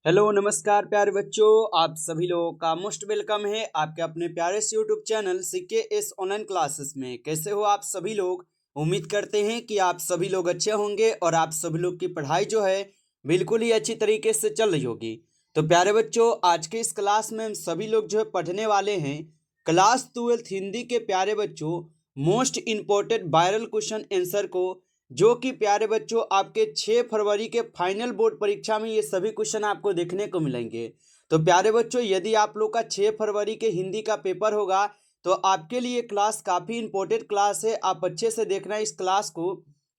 Hello नमस्कार प्यारे बच्चों, आप सभी लोगों का मोस्ट वेलकम है आपके अपने प्यारे से YouTube channel CKS online classes में। कैसे हो आप सभी लोग? उम्मीद करते हैं कि आप सभी लोग अच्छे होंगे और आप सभी लोग की पढ़ाई जो है बिल्कुल ही अच्छी तरीके से चल रही होगी। तो प्यारे बच्चों, आज के इस क्लास में हम सभी लोग जो है पढ़ने वाले हैं क्लास 12 हिंदी के प्यारे बच्चों most important viral question answer को, जो कि प्यारे बच्चों आपके 6 फरवरी के फाइनल बोर्ड परीक्षा में ये सभी क्वेश्चन आपको देखने को मिलेंगे। तो प्यारे बच्चों, यदि आप लोग का 6 फरवरी के हिंदी का पेपर होगा तो आपके लिए क्लास काफ़ी इंपॉर्टेंट क्लास है। आप अच्छे से देखना इस क्लास को,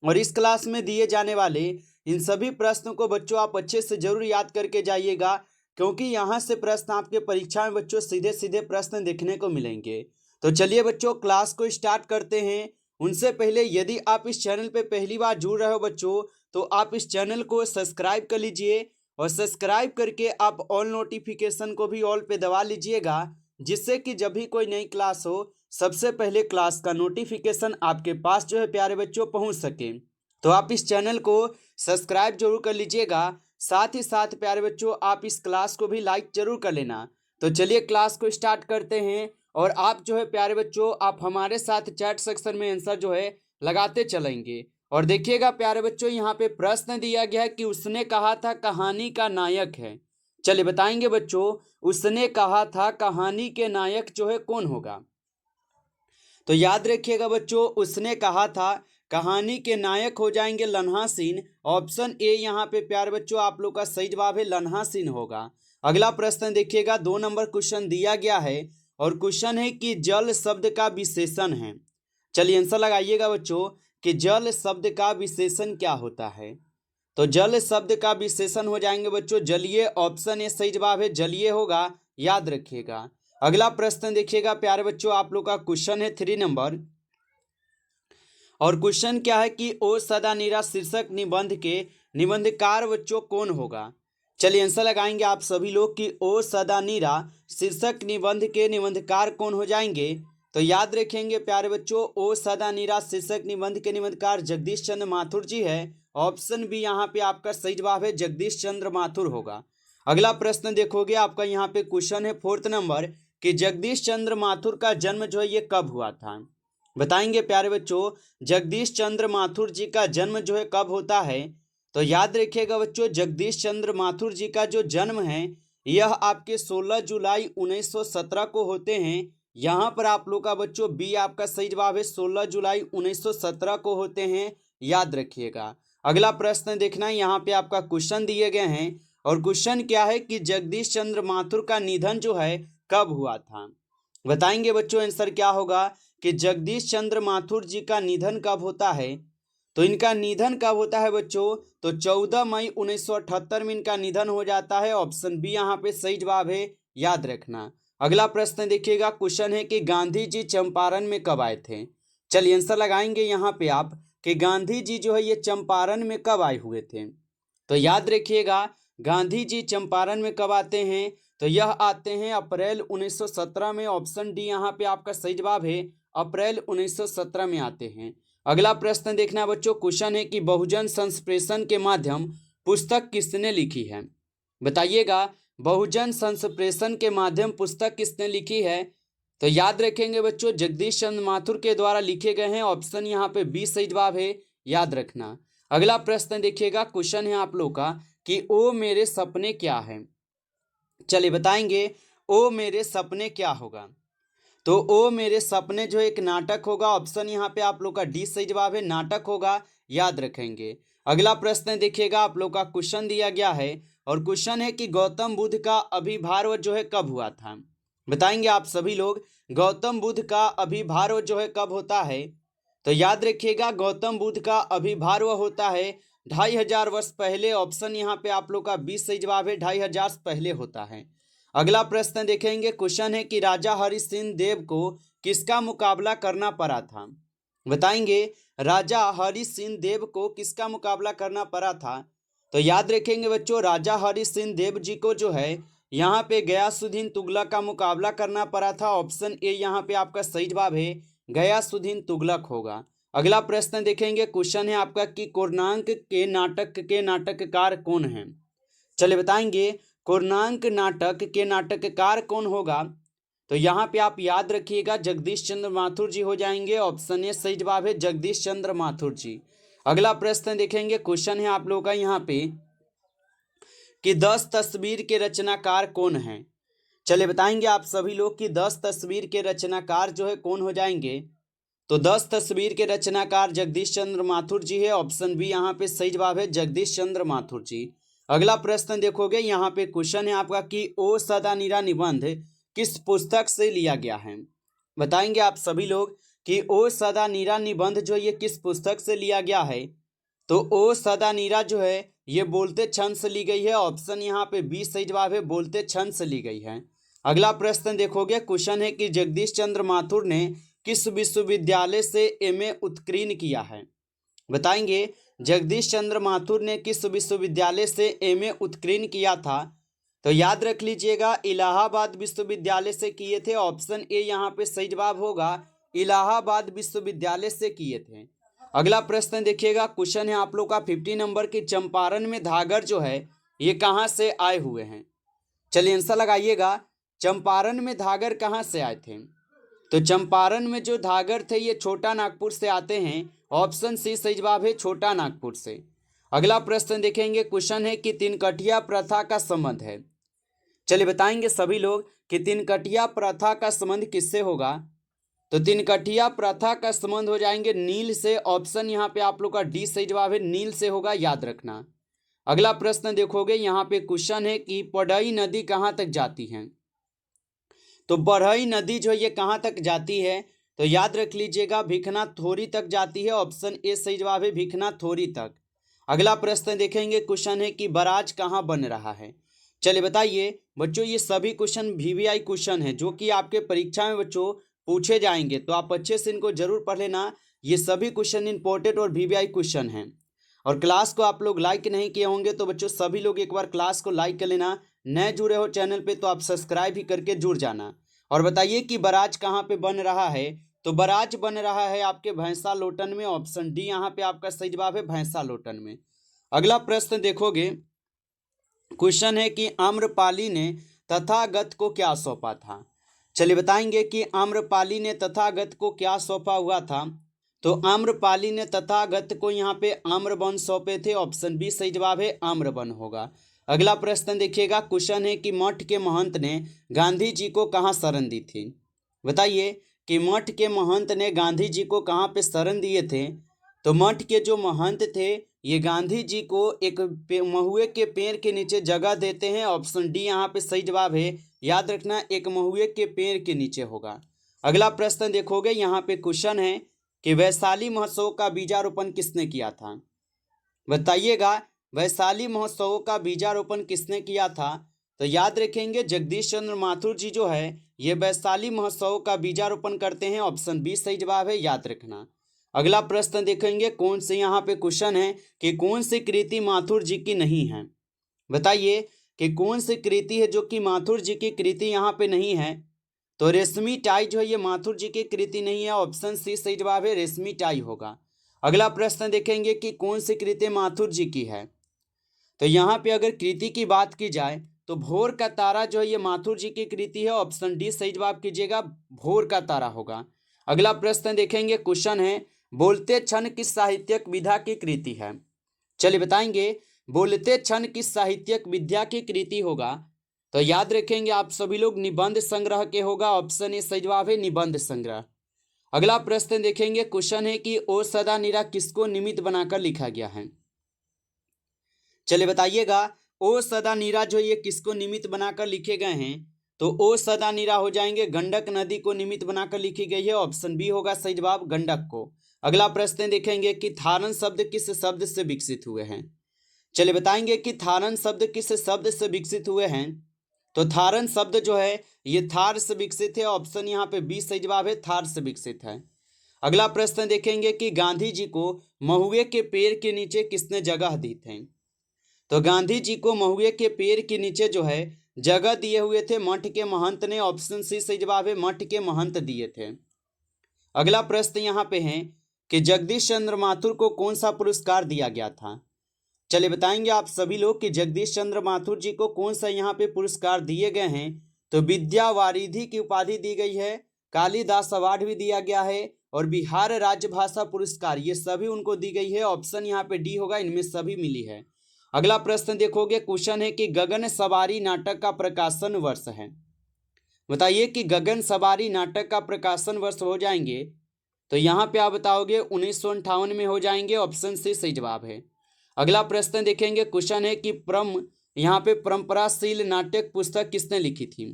और इस क्लास में दिए जाने वाले इन सभी प्रश्नों को बच्चों आप अच्छे से जरूर याद करके जाइएगा, क्योंकि यहाँ से प्रश्न आपके परीक्षा में बच्चों सीधे सीधे प्रश्न देखने को मिलेंगे। तो चलिए बच्चों, क्लास को स्टार्ट करते हैं। उनसे पहले यदि आप इस चैनल पे पहली बार जुड़ रहे हो बच्चों, तो आप इस चैनल को सब्सक्राइब कर लीजिए, और सब्सक्राइब करके आप ऑल नोटिफिकेशन को भी ऑल पे दबा लीजिएगा, जिससे कि जब भी कोई नई क्लास हो सबसे पहले क्लास का नोटिफिकेशन आपके पास जो है प्यारे बच्चों पहुंच सके। तो आप इस चैनल को सब्सक्राइब जरूर कर लीजिएगा। साथ ही साथ प्यारे बच्चों आप इस क्लास को भी लाइक जरूर कर लेना। तो चलिए क्लास को स्टार्ट करते हैं, और आप जो है प्यारे बच्चों आप हमारे साथ चैट सेक्शन में आंसर जो है लगाते चलेंगे। और देखिएगा प्यारे बच्चों, यहाँ पे प्रश्न दिया गया है कि उसने कहा था कहानी का नायक है। चलिए बताएंगे बच्चों, उसने कहा था कहानी के नायक जो है कौन होगा? तो याद रखिएगा बच्चों, उसने कहा था कहानी के नायक हो जाएंगे लन्हा सिंह। ऑप्शन ए यहाँ पे प्यारे बच्चों आप लोग का सही जवाब है, लन्हा सिंह होगा। अगला प्रश्न देखिएगा, 2 नंबर क्वेश्चन दिया गया है, और क्वेश्चन है कि जल शब्द का विशेषण है। चलिए आंसर लगाइएगा बच्चों कि जल शब्द का विशेषण क्या होता है। तो जल शब्द का विशेषण हो जाएंगे बच्चों जलीय। ऑप्शन ए सही जवाब है, जलीय होगा, याद रखिएगा। अगला प्रश्न देखिएगा प्यारे बच्चों, आप लोग का क्वेश्चन है 3 नंबर, और क्वेश्चन क्या है कि ओ सदा नीरा शीर्षक निबंध के निबंधकार बच्चों कौन होगा। चलिए आंसर लगाएंगे आप सभी लोग कि ओ सदा नीरा शीर्षक निबंध के निबंधकार कौन हो जाएंगे। तो याद रखेंगे प्यारे बच्चों, ओ सदा नीरा शीर्षक निबंध के निबंधकार जगदीश चंद्र माथुर जी है। ऑप्शन बी यहाँ पे आपका सही जवाब है, जगदीश चंद्र माथुर होगा। अगला प्रश्न देखोगे आपका यहाँ पे क्वेश्चन है 4 नंबर कि जगदीश चंद्र माथुर का जन्म जो है ये कब हुआ था। बताएंगे प्यारे बच्चों, जगदीश चंद्र माथुर जी का जन्म जो है कब होता है। तो याद रखिएगा बच्चों, जगदीश चंद्र माथुर जी का जो जन्म है यह आपके 16 जुलाई 1917 को होते हैं। यहाँ पर आप लोग का बच्चों बी आपका सही जवाब है, 16 जुलाई 1917 को होते हैं, याद रखिएगा। अगला प्रश्न देखना, यहाँ पे आपका क्वेश्चन दिए गए हैं, और क्वेश्चन क्या है कि जगदीश चंद्र माथुर का निधन जो है कब हुआ था। बताएंगे बच्चों आंसर क्या होगा कि जगदीश चंद्र माथुर जी का निधन कब होता है। तो इनका निधन कब होता है बच्चों, तो 14 मई 1978 में इनका निधन हो जाता है। ऑप्शन बी यहाँ पे सही जवाब है, याद रखना। अगला प्रश्न देखिएगा, क्वेश्चन है कि गांधी जी चंपारण में कब आए थे। चलिए आंसर लगाएंगे यहाँ पे आप कि गांधी जी जो है ये चंपारण में कब आए हुए थे। तो याद रखिएगा, गांधी जी चंपारण में कब आते हैं, तो यह आते हैं अप्रैल 1917 में। ऑप्शन डी यहाँ पे आपका सही जवाब है, अप्रैल 1917 में आते हैं। अगला प्रश्न देखना बच्चों, क्वेश्चन है कि बहुजन संप्रेषण के माध्यम पुस्तक किसने लिखी है। बताइएगा, बहुजन संप्रेषण के माध्यम पुस्तक किसने लिखी है। तो याद रखेंगे बच्चों, जगदीश चंद्र माथुर के द्वारा लिखे गए हैं। ऑप्शन यहाँ पे बी सही जवाब है, याद रखना। अगला प्रश्न देखिएगा, क्वेश्चन है आप लोग का कि ओ मेरे सपने क्या है। चलिए बताएंगे ओ मेरे सपने क्या होगा। तो ओ मेरे सपने जो एक नाटक होगा। ऑप्शन यहाँ पे आप लोग का डी सही जवाब है, नाटक होगा, याद रखेंगे। अगला प्रश्न देखिएगा, आप लोग का क्वेश्चन दिया गया है, और क्वेश्चन है कि गौतम बुद्ध का आविर्भाव जो है कब हुआ था। बताएंगे आप सभी लोग, गौतम बुद्ध का आविर्भाव जो है कब होता है। तो याद रखिएगा, गौतम बुद्ध का आविर्भाव होता है 2500 वर्ष पहले। ऑप्शन यहाँ पे आप लोग का 20 सही जवाब है, 2500 पहले होता है। अगला प्रश्न देखेंगे, क्वेश्चन है कि राजा हरि सिंह देव को किसका मुकाबला करना पड़ा था। बताएंगे, राजा हरि सिंह देव को किसका मुकाबला करना पड़ा था। तो याद रखेंगे बच्चों, राजा हरि सिंह देव जी को जो है यहाँ पे गयासुद्दीन तुगलक का मुकाबला करना पड़ा था। ऑप्शन ए यहाँ पे आपका सही जवाब है, गयासुद्दीन तुगलक होगा। अगला प्रश्न देखेंगे, क्वेश्चन है आपका कि कोणार्क के नाटक के नाटककार कौन है। चलिए बताएंगे, पूर्णांक नाटक के नाटककार कौन होगा? तो यहाँ पे आप याद रखिएगा जगदीश चंद्र माथुर जी हो जाएंगे। ऑप्शन ए सही जवाब है, जगदीश चंद्र माथुर जी। अगला प्रश्न देखेंगे, क्वेश्चन है आप लोगों का यहाँ पे कि 10 तस्वीर के रचनाकार कौन हैं? चलिए बताएंगे आप सभी लोग कि 10 तस्वीर के रचनाकार जो है कौन हो जाएंगे। तो 10 तस्वीर के रचनाकार जगदीश चंद्र माथुर जी है। ऑप्शन बी यहाँ पे सही जवाब है, जगदीश चंद्र माथुर जी। अगला प्रश्न देखोगे, यहाँ पे क्वेश्चन है आपका कि ओ सदा नीरा निबंध किस पुस्तक से लिया गया है? बताएंगे आप सभी लोग कि ओ सदा नीरा निबंध जो ये किस पुस्तक से लिया गया है। तो ओ सदा नीरा जो है ये बोलते छंद से ली गई है। ऑप्शन यहाँ पे बी सही जवाब है, बोलते छंद से ली गई है। अगला प्रश्न देखोगे, क्वेश्चन है कि जगदीश चंद्र माथुर ने किस विश्वविद्यालय से एमए उत्कीर्ण किया है? बताएंगे जगदीश चंद्र माथुर ने किस विश्वविद्यालय से एमए उत्कीर्ण किया था? तो याद रख लीजिएगा इलाहाबाद विश्वविद्यालय से किए थे। ऑप्शन ए यहाँ पे सही जवाब होगा, इलाहाबाद विश्वविद्यालय से किए थे। अगला प्रश्न देखिएगा, क्वेश्चन है आप लोग का 50 नंबर की, चंपारण में धागर जो है ये कहाँ से आए हुए हैं? चलिए आंसर लगाइएगा, चंपारण में धागर कहाँ से आए थे? तो चंपारण में जो धागर थे ये छोटा नागपुर से आते हैं। ऑप्शन सी सही जवाब है, छोटा नागपुर से। अगला प्रश्न देखेंगे, क्वेश्चन है कि तिनकटिया प्रथा का संबंध है। चलिए बताएंगे सभी लोग कि तिनकटिया प्रथा का संबंध किससे होगा? तो तिनकटिया प्रथा का संबंध हो जाएंगे नील से। ऑप्शन यहाँ पे आप लोग का डी सही जवाब है, नील से होगा, याद रखना। अगला प्रश्न देखोगे, यहाँ पे क्वेश्चन है कि पढ़ई नदी कहाँ तक जाती है? तो बढ़ई नदी जो ये कहाँ तक जाती है? तो याद रख लीजिएगा भिखना थोरी तक जाती है। ऑप्शन ए सही जवाब है, भिखना थोरी तक। अगला प्रश्न देखेंगे, क्वेश्चन है कि बराज कहाँ बन रहा है? चलिए बताइए बच्चों, ये सभी क्वेश्चन वीवीआई क्वेश्चन है जो कि आपके परीक्षा में बच्चों पूछे जाएंगे, तो आप अच्छे से इनको जरूर पढ़ लेना। ये सभी क्वेश्चन इंपॉर्टेंट और वीवीआई क्वेश्चन हैं। और क्लास को आप लोग लाइक नहीं किए होंगे तो बच्चों सभी लोग एक बार क्लास को लाइक कर लेना। नए जुड़े हो चैनल पे तो आप सब्सक्राइब ही करके जुड़ जाना। और बताइए कि बराज कहाँ पे बन रहा है? तो बराज बन रहा है आपके भैंसा लोटन में। ऑप्शन डी यहाँ पे आपका सही जवाब है, भैंसा लोटन में। अगला प्रश्न देखोगे, क्वेश्चन है कि आम्रपाली ने तथागत को क्या सौंपा था? चलिए बताएंगे कि आम्रपाली ने तथागत को क्या सौंपा हुआ था। तो आम्रपाली ने तथागत को यहाँ पे आम्रवन सौंपे थे। ऑप्शन बी सही जवाब है, आम्रवन होगा। अगला प्रश्न देखिएगा, क्वेश्चन है कि मठ के महंत ने गांधी जी को कहाँ शरण दी थी? बताइए कि मठ के महंत ने गांधी जी को कहाँ पे शरण दिए थे? तो मठ के जो महंत थे ये गांधी जी को एक महुए के पेड़ के नीचे जगह देते हैं। ऑप्शन डी यहाँ पे सही जवाब है, याद रखना, एक महुए के पेड़ के नीचे होगा। अगला प्रश्न देखोगे, यहाँ पे क्वेश्चन है कि वैशाली महोत्सव का बीजारोपण किसने किया था? बताइएगा वैशाली महोत्सव का बीजारोपण किसने किया था? तो याद रखेंगे जगदीश चंद्र माथुर जी जो है ये वैशाली महोत्सव का बीजारोपण करते हैं। ऑप्शन बी सही जवाब है, याद रखना। अगला प्रश्न देखेंगे, कौन से यहाँ पे क्वेश्चन है कि कौन सी कृति माथुर जी की नहीं है? बताइए कि कौन सी कृति है जो कि माथुर जी की कृति यहाँ पे नहीं है? तो रेशमी टाई जो है ये माथुर जी की कृति नहीं है। ऑप्शन सी सही जवाब है, रेशमी टाई होगा। अगला प्रश्न देखेंगे कि कौन सी कृति माथुर जी की है? तो यहाँ पे अगर कृति की बात की जाए तो भोर का तारा जो है ये माथुर जी की कृति है। ऑप्शन डी सही जवाब कीजिएगा, भोर का तारा होगा। अगला प्रश्न देखेंगे, क्वेश्चन है बोलते क्षण किस साहित्यिक विधा की कृति है? चलिए बताएंगे बोलते क्षण किस साहित्यिक विद्या की कृति होगा? तो याद रखेंगे आप सभी लोग निबंध संग्रह के होगा। ऑप्शन ए सही जवाब है, निबंध संग्रह। अगला प्रश्न देखेंगे, क्वेश्चन है कि ओ सदा निरा किसको निमित्त बनाकर लिखा गया है? चलिए बताइएगा ओ सदा नीरा जो ये किसको निमित्त बनाकर लिखे गए हैं? तो ओ सदा नीरा हो जाएंगे गंडक नदी को निमित्त बनाकर लिखी गई है। ऑप्शन बी होगा सही जवाब, गंडक को। अगला प्रश्न देखेंगे कि थारन शब्द किस शब्द से विकसित हुए हैं? चलिए बताएंगे कि थारन शब्द किस शब्द से विकसित हुए हैं? तो थारन शब्द जो है ये थार से विकसित है। ऑप्शन यहाँ पे बी सही जवाब है, थार से विकसित है। अगला प्रश्न देखेंगे कि गांधी जी को महुए के पेड़ के नीचे किसने जगह दी थी? तो गांधी जी को महुए के पेड़ के नीचे जो है जगह दिए हुए थे मठ के महंत ने। ऑप्शन सी सही जवाब है, मठ के महंत दिए थे। अगला प्रश्न यहाँ पे है कि जगदीश चंद्र माथुर को कौन सा पुरस्कार दिया गया था? चलिए बताएंगे आप सभी लोग कि जगदीश चंद्र माथुर जी को कौन सा यहाँ पे पुरस्कार दिए गए हैं। तो विद्या वारिधि की उपाधि दी गई है, कालिदास अवार्ड भी दिया गया है और बिहार राज्य भाषा पुरस्कार, ये सभी उनको दी गई है। ऑप्शन यहाँ पे डी होगा, इनमें सभी मिली है। अगला प्रश्न देखोगे, क्वेश्चन है कि गगन सवारी नाटक का प्रकाशन वर्ष है। बताइए कि गगन सवारी नाटक का प्रकाशन वर्ष हो जाएंगे, तो यहाँ पे आप बताओगे 1958 में हो जाएंगे। ऑप्शन सी सही जवाब है। अगला प्रश्न देखेंगे, क्वेश्चन है कि यहाँ पे परंपराशील नाट्यक पुस्तक किसने लिखी थी।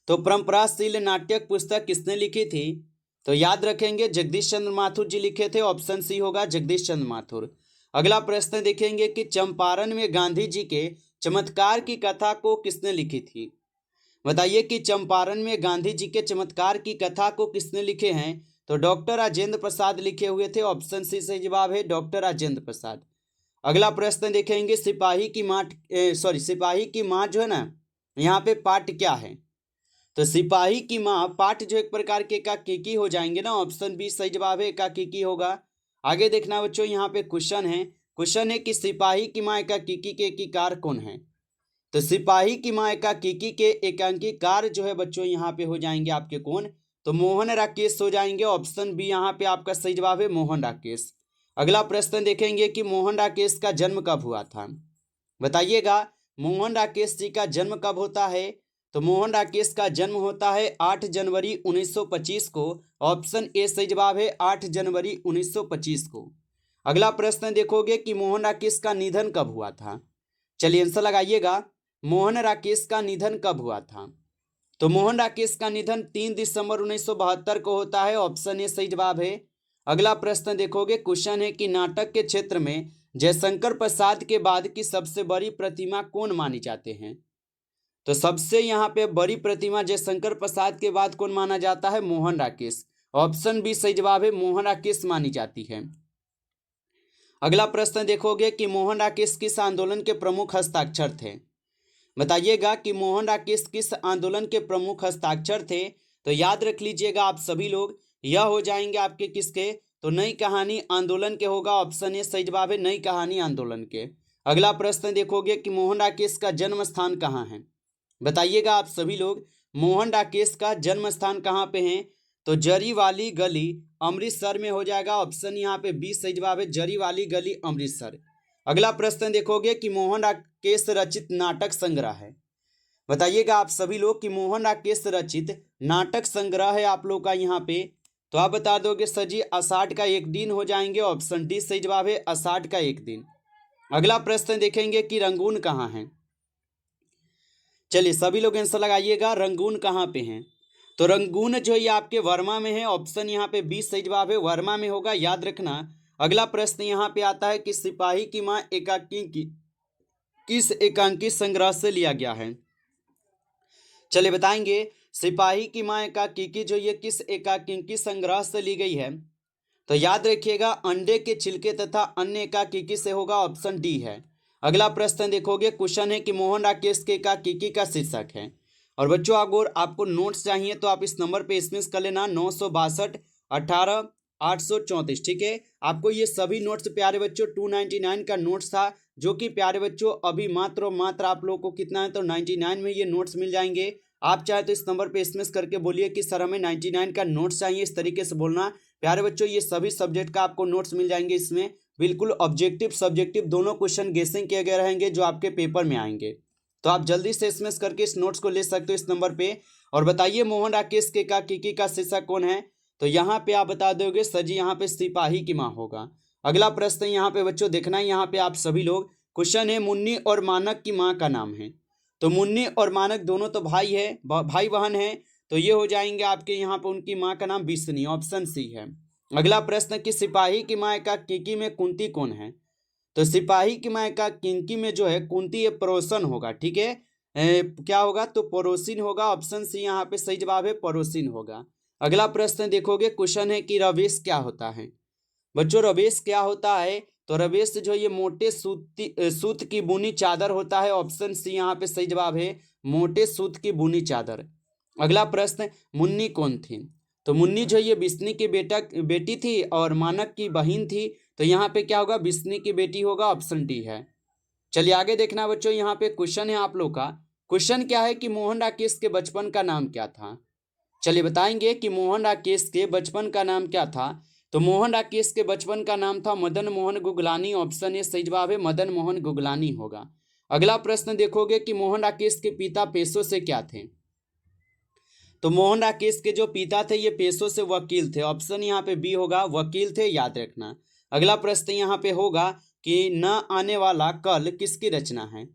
तो परंपराशील नाट्यक पुस्तक किसने लिखी थी, तो याद रखेंगे जगदीश चंद्र माथुर जी लिखे थे। ऑप्शन सी होगा जगदीश चंद्र माथुर। अगला प्रश्न देखेंगे कि चंपारण में गांधी जी के चमत्कार की कथा को किसने लिखी थी। बताइए कि चंपारण में गांधी जी के चमत्कार की कथा को किसने लिखे हैं। तो डॉक्टर राजेंद्र प्रसाद लिखे हुए थे। ऑप्शन सी सही जवाब है, डॉक्टर राजेंद्र प्रसाद। अगला प्रश्न देखेंगे, सिपाही की माँ जो है ना, यहाँ पे पाठ क्या है। तो सिपाही की माँ पाठ जो एक प्रकार के एकाकीकी हो जाएंगे ना। ऑप्शन बी सही जवाब है, एकाकीकी होगा। आगे देखना बच्चों, यहाँ पे क्वेश्चन है कि सिपाही की माँ एकाकीकी के एकीकार कौन है। तो सिपाही की माँ एकाकीकी के एकांकीकार जो है बच्चों यहाँ पे हो जाएंगे आपके कौन, तो मोहन राकेश हो जाएंगे। ऑप्शन बी यहाँ पे आपका सही जवाब है, मोहन राकेश। अगला प्रश्न देखेंगे कि मोहन राकेश का जन्म कब हुआ था। बताइएगा मोहन राकेश जी का जन्म कब होता है। तो मोहन राकेश का जन्म होता है 8 जनवरी 1925 को। ऑप्शन ए सही जवाब है, 8 जनवरी 1925 को। अगला प्रश्न देखोगे कि मोहन राकेश का निधन कब हुआ था। चलिए आंसर लगाइएगा, मोहन राकेश का निधन कब हुआ था। तो मोहन राकेश का निधन 3 दिसंबर 1972 को होता है। ऑप्शन ए सही जवाब है। अगला प्रश्न देखोगे, क्वेश्चन है कि नाटक के क्षेत्र में जयशंकर प्रसाद के बाद की सबसे बड़ी प्रतिमा कौन मानी जाते हैं। तो सबसे यहाँ पे बड़ी प्रतिमा जयशंकर प्रसाद के बाद कौन माना जाता है, मोहन राकेश। ऑप्शन बी सही जवाब है, मोहन राकेश मानी जाती है। अगला प्रश्न देखोगे कि मोहन राकेश किस आंदोलन के प्रमुख हस्ताक्षर थे। बताइएगा कि मोहन राकेश किस आंदोलन के प्रमुख हस्ताक्षर थे। तो याद रख लीजिएगा आप सभी लोग, यह हो जाएंगे आपके किसके, तो नई कहानी आंदोलन के होगा। ऑप्शन ए सही जवाब है, नई कहानी आंदोलन के। अगला प्रश्न देखोगे कि मोहन राकेश का जन्म स्थान कहाँ है। बताइएगा आप सभी लोग, मोहन राकेश का जन्म स्थान कहाँ पे है। तो जरी वाली गली अमृतसर में हो जाएगा। ऑप्शन यहाँ पे बी सही जवाब है, जरी वाली गली अमृतसर। अगला प्रश्न देखोगे कि मोहन राकेश रचित नाटक संग्रह है। बताइएगा आप सभी लोग कि मोहन राकेश रचित नाटक संग्रह है आप लोग का यहाँ पे, तो आप बता दोगे सर जी आषाढ़ का एक दिन हो जाएंगे। ऑप्शन डी सही जवाब है, आषाढ़ का एक दिन। अगला प्रश्न देखेंगे कि रंगून कहाँ है। चलिए सभी लोग आंसर लगाइएगा, रंगून कहाँ पे हैं। तो रंगून जो ये आपके वर्मा में है। ऑप्शन यहाँ पे बी सही जवाब है, वर्मा में होगा, याद रखना। अगला प्रश्न यहाँ पे आता है कि सिपाही की माँ एकांकी किस एकांकी संग्रह से लिया गया है। चलिए बताएंगे, सिपाही की माँ एकांकी जो ये किस एकांकी संग्रह से ली गई है। तो याद रखिएगा अंडे के छिलके तथा अन्य एकांकी से होगा। ऑप्शन डी है। अगला प्रश्न देखोगे, क्वेश्चन है कि मोहन राकेश के एकांकी का शीर्षक है। और बच्चों अगर आपको नोट्स चाहिए तो आप इस नंबर पे एसएमएस कर लेना, 962 18 834। ठीक है, आपको ये सभी नोट्स प्यारे बच्चों 299 का नोट्स था, जो कि प्यारे बच्चों अभी मात्र और मात्र आप लोगों को कितना है, तो 99 में ये नोट्स मिल जाएंगे। आप चाहे तो इस नंबर पे एसएमएस करके बोलिए कि सर हमें 99 का नोट्स चाहिए, इस तरीके से बोलना। प्यारे बच्चों ये सभी सब्जेक्ट का आपको नोट्स मिल जाएंगे। इसमें बिल्कुल ऑब्जेक्टिव सब्जेक्टिव दोनों क्वेश्चन गेसिंग किए गए रहेंगे जो आपके पेपर में आएंगे। तो आप जल्दी से एसएमएस करके इस नोट्स को ले सकते हो इस नंबर पे। और बताइए मोहन राकेश के एकांकी का शीर्षक कौन है। तो यहाँ पे आप बता दोगे सर जी यहाँ पे सिपाही की माँ होगा। अगला प्रश्न यहाँ पे बच्चों देखना है, यहाँ पे आप सभी लोग, क्वेश्चन है मुन्नी और मानक की माँ का नाम है। तो मुन्नी और मानक दोनों तो भाई बहन है, तो ये हो जाएंगे आपके यहाँ पे उनकी माँ का नाम बिस्नी। ऑप्शन सी है। अगला प्रश्न कि सिपाही की माँ एकांकी में कुंती कौन है। तो सिपाही की माँ एकांकी में जो है कुंती ये पड़ोसन होगा। ठीक है, क्या होगा, तो पड़ोसिन होगा। ऑप्शन सी यहाँ पे सही जवाब है, पड़ोसिन होगा। अगला प्रश्न देखोगे, क्वेश्चन है कि रवेश क्या होता है। बच्चों रवेश क्या होता है, तो रवेश जो ये मोटे सूत की बुनी चादर होता है। ऑप्शन सी यहाँ पे सही जवाब है, मोटे सूत की बुनी चादर। अगला प्रश्न, मुन्नी कौन थी। तो मुन्नी जो है ये बिस्नी की बेटी थी और मानक की बहन थी। तो यहाँ पे क्या होगा, बिस्नी की बेटी होगा, ऑप्शन डी है। चलिए आगे देखना बच्चों, यहाँ पे क्वेश्चन है आप लोग का। क्वेश्चन क्या है कि मोहन राकेश के बचपन का नाम क्या था। चलिए बताएंगे कि मोहन राकेश के बचपन का नाम क्या था। तो मोहन राकेश के बचपन का नाम था मदन मोहन गुगलानी। ऑप्शन ए सही जवाब है, मदन मोहन गुगलानी होगा। अगला प्रश्न देखोगे कि मोहन राकेश के पिता पेशों से क्या थे। तो मोहन राकेश के जो पिता थे ये पेशों से वकील थे। ऑप्शन यहाँ पे बी होगा, वकील थे, याद रखना। अगला प्रश्न यहाँ पे होगा कि न आने वाला कल किसकी रचना है।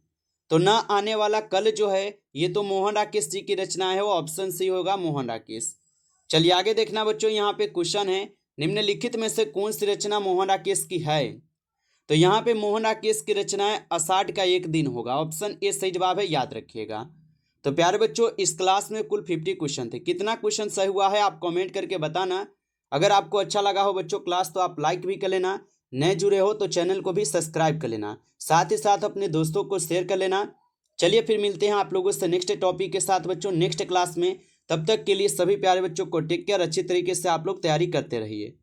तो न आने वाला कल जो है ये तो मोहन राकेश जी की रचना है, वो ऑप्शन सी होगा, मोहन राकेश। चलिए आगे देखना बच्चों, यहाँ पे क्वेश्चन है निम्नलिखित में से कौन सी रचना मोहन राकेश की है। तो यहाँ पे मोहन राकेश की रचना है आषाढ़ का एक दिन होगा। ऑप्शन ए सही जवाब है, याद रखिएगा। तो प्यारे बच्चों इस क्लास में कुल 50 क्वेश्चन थे। कितना क्वेश्चन सही हुआ है आप कमेंट करके बताना। अगर आपको अच्छा लगा हो बच्चों क्लास तो आप लाइक भी कर लेना, नए जुड़े हो तो चैनल को भी सब्सक्राइब कर लेना, साथ ही साथ अपने दोस्तों को शेयर कर लेना। चलिए फिर मिलते हैं आप लोगों से नेक्स्ट टॉपिक के साथ बच्चों नेक्स्ट क्लास में। तब तक के लिए सभी प्यारे बच्चों को टेक केयर, अच्छी तरीके से आप लोग तैयारी करते रहिए।